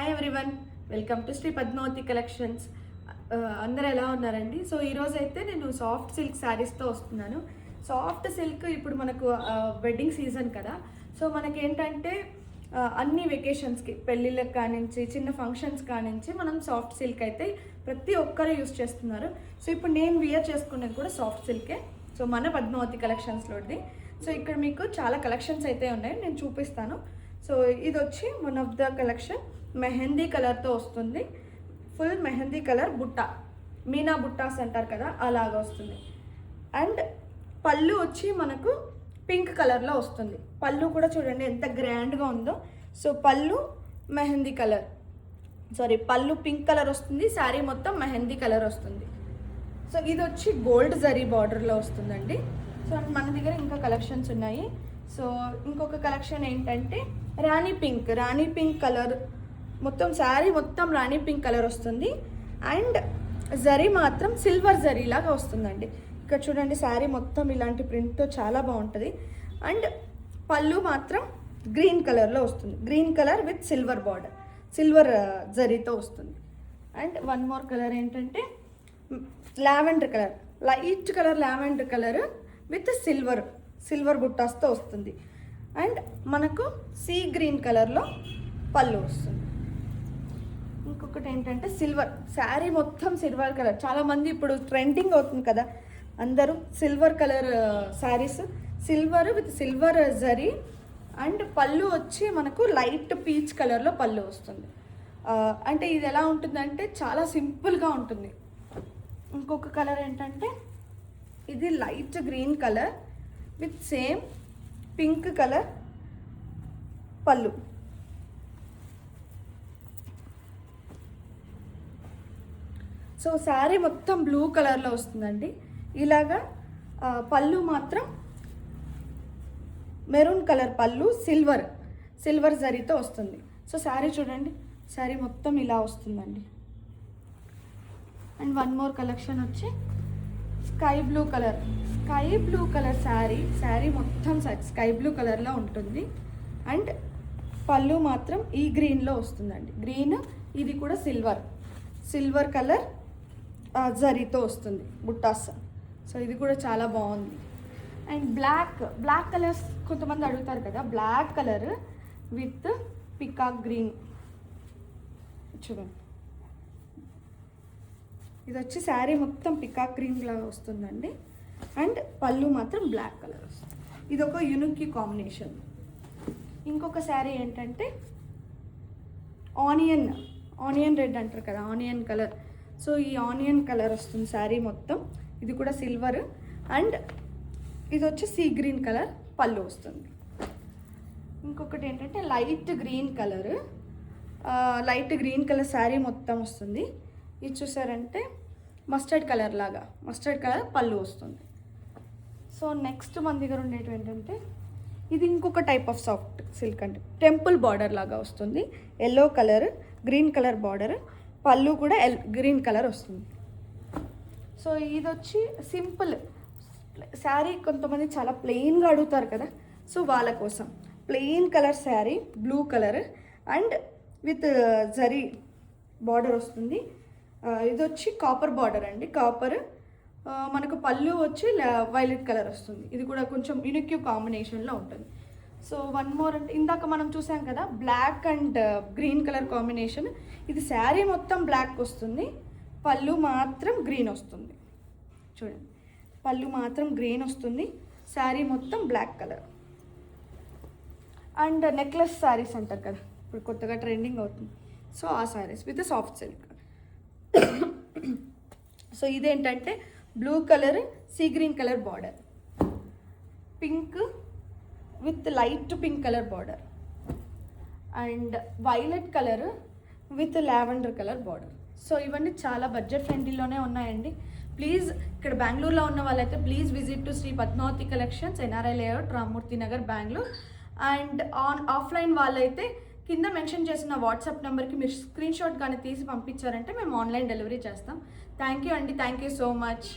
Hi everyone, welcome to Shri Padmavathi collections. అందరు ఎలా ఉన్నారండి? సో ఈరోజు అయితే నేను సాఫ్ట్ సిల్క్ శారీస్తో వస్తున్నాను. సాఫ్ట్ సిల్క్ ఇప్పుడు మనకు వెడ్డింగ్ సీజన్ కదా. సో మనకి ఏంటంటే అన్ని వెకేషన్స్కి, పెళ్ళిళ్ళకి కానించి చిన్న ఫంక్షన్స్ కానించి మనం సాఫ్ట్ సిల్క్ అయితే ప్రతి ఒక్కరు యూస్ చేస్తున్నారు. సో ఇప్పుడు నేను వియర్ చేసుకునేది కూడా సాఫ్ట్ సిల్కే. సో మన పద్మావతి కలెక్షన్స్లోది. సో ఇక్కడ మీకు చాలా కలెక్షన్స్ అయితే ఉన్నాయి, నేను చూపిస్తాను. సో ఇది వచ్చి one of the collection, mehndi కలర్తో వస్తుంది. ఫుల్ మెహందీ కలర్ బుట్ట, మీనా బుట్టాస్ అంటారు కదా, అలాగా వస్తుంది. అండ్ పళ్ళు వచ్చి మనకు పింక్ కలర్లో వస్తుంది. పళ్ళు కూడా చూడండి ఎంత గ్రాండ్గా ఉందో. సో పళ్ళు మెహందీ కలర్, పళ్ళు పింక్ కలర్ వస్తుంది, శారీ మొత్తం మెహందీ కలర్ వస్తుంది. సో ఇది వచ్చి గోల్డ్ జరీ బార్డర్లో వస్తుందండి. సో మన దగ్గర ఇంకా కలెక్షన్స్ ఉన్నాయి. సో ఇంకొక కలెక్షన్ ఏంటంటే రాణి పింక్ కలర్, మొత్తం శారీ మొత్తం రాణి పింక్ కలర్ వస్తుంది. అండ్ జరీ మాత్రం సిల్వర్ జరీ లాగా వస్తుందండి. ఇక్కడ చూడండి, శారీ మొత్తం ఇలాంటి ప్రింట్తో చాలా బాగుంటుంది. అండ్ పళ్ళు మాత్రం గ్రీన్ కలర్లో వస్తుంది, green colour with silver border, silver జరీతో వస్తుంది. అండ్ వన్ మోర్ కలర్ ఏంటంటే lavender colour, light colour lavender colour with silver బుట్టాస్తో వస్తుంది. అండ్ మనకు సీ గ్రీన్ కలర్లో పళ్ళు వస్తుంది. ఇంకొకటి ఏంటంటే సిల్వర్, శారీ మొత్తం సిల్వర్ కలర్. చాలామంది ఇప్పుడు ట్రెండింగ్ అవుతుంది కదా, అందరూ silver colour saris, silver with silver zari. And పళ్ళు వచ్చి మనకు లైట్ పీచ్ కలర్లో పళ్ళు వస్తుంది. అంటే ఇది ఎలా ఉంటుందంటే చాలా సింపుల్గా ఉంటుంది. ఇంకొక కలర్ ఏంటంటే ఇది light green colour with same pink colour పళ్ళు. సో శారీ మొత్తం బ్లూ కలర్లో వస్తుందండి. ఇలాగా పళ్ళు మాత్రం మెరూన్ కలర్ పళ్ళు, సిల్వర్ జరీతో వస్తుంది. సో శారీ చూడండి, శారీ మొత్తం ఇలా వస్తుందండి. అండ్ వన్ మోర్ కలెక్షన్ వచ్చి స్కై బ్లూ కలర్ శారీ మొత్తం స్కై బ్లూ కలర్లో ఉంటుంది. అండ్ పళ్ళు మాత్రం ఈ గ్రీన్లో వస్తుందండి. గ్రీన్, ఇది కూడా సిల్వర్ కలర్ జరీతో వస్తుంది బుట్టాస్. సో ఇది కూడా చాలా బాగుంది. అండ్ బ్లాక్ కలర్స్ కొంతమంది అడుగుతారు కదా, black colour with peacock green చూడండి. ఇది వచ్చి శారీ మొత్తం పికాక్ గ్రీన్ లాగా వస్తుందండి. అండ్ పళ్ళు మాత్రం బ్లాక్ కలర్ వస్తుంది. ఇది ఒక యూనిక్ కాంబినేషన్. ఇంకొక శారీ ఏంటంటే ఆనియన్ రెడ్ అంటారు కదా, ఆనియన్ కలర్. సో ఈ ఆనియన్ కలర్ వస్తుంది శారీ మొత్తం. ఇది కూడా సిల్వర్. అండ్ ఇది వచ్చి సీ గ్రీన్ కలర్ పళ్ళు వస్తుంది. ఇంకొకటి ఏంటంటే లైట్ గ్రీన్ కలర్ శారీ మొత్తం వస్తుంది. ఇది చూసారంటే మస్టర్డ్ కలర్ పళ్ళు వస్తుంది. సో నెక్స్ట్ మన దగ్గర ఉండేవి ఏంటంటే ఇది ఇంకొక టైప్ ఆఫ్ సాఫ్ట్ సిల్క్ అంటే టెంపుల్ బార్డర్ లాగా వస్తుంది. Yellow colour, green colour border, పళ్ళు కూడా గ్రీన్ కలర్ వస్తుంది. సో ఇది వచ్చి సింపుల్ శారీ. కొంతమంది చాలా ప్లెయిన్గా అడుగుతారు కదా, సో వాళ్ళ కోసం plain colour sari, blue colour and with zari border వస్తుంది. ఇది వచ్చి కాపర్ బార్డర్ అండి, కాపర్. మనకు పళ్ళు వచ్చి వైలెట్ కలర్ వస్తుంది. ఇది కూడా కొంచెం యూనిక్ కాంబినేషన్లో ఉంటుంది. సో వన్ మోర్ అంటే ఇందాక మనం చూసాం కదా, black and green colour combination. ఇది శారీ మొత్తం బ్లాక్ వస్తుంది, పళ్ళు మాత్రం గ్రీన్ వస్తుంది. చూడండి, పళ్ళు మాత్రం గ్రీన్ వస్తుంది, శారీ మొత్తం black colour. And necklace saris అంటారు కదా, ఇప్పుడు కొత్తగా ట్రెండింగ్ అవుతుంది. సో ఆ saris with soft silk. So ఇదేంటంటే blue colour, sea green colour border, pink with light pink colour border and violet colour with lavender colour border. So ఇవన్నీ చాలా బడ్జెట్ ఫ్రెండ్లీలోనే ఉన్నాయండి. ప్లీజ్ ఇక్కడ బెంగళూరులో ఉన్న వాళ్ళైతే please visit to Shri Padmavathi collections, NRI layout, Rammurthy Nagar, Bengaluru. And offline వాళ్ళైతే కింద మెన్షన్ చేసిన వాట్సాప్ నెంబర్కి మీరు స్క్రీన్ షాట్ కానీ తీసి పంపించారంటే మేము ఆన్లైన్ డెలివరీ చేస్తాం. థ్యాంక్ యూ అండి, థ్యాంక్ యూ సో మచ్.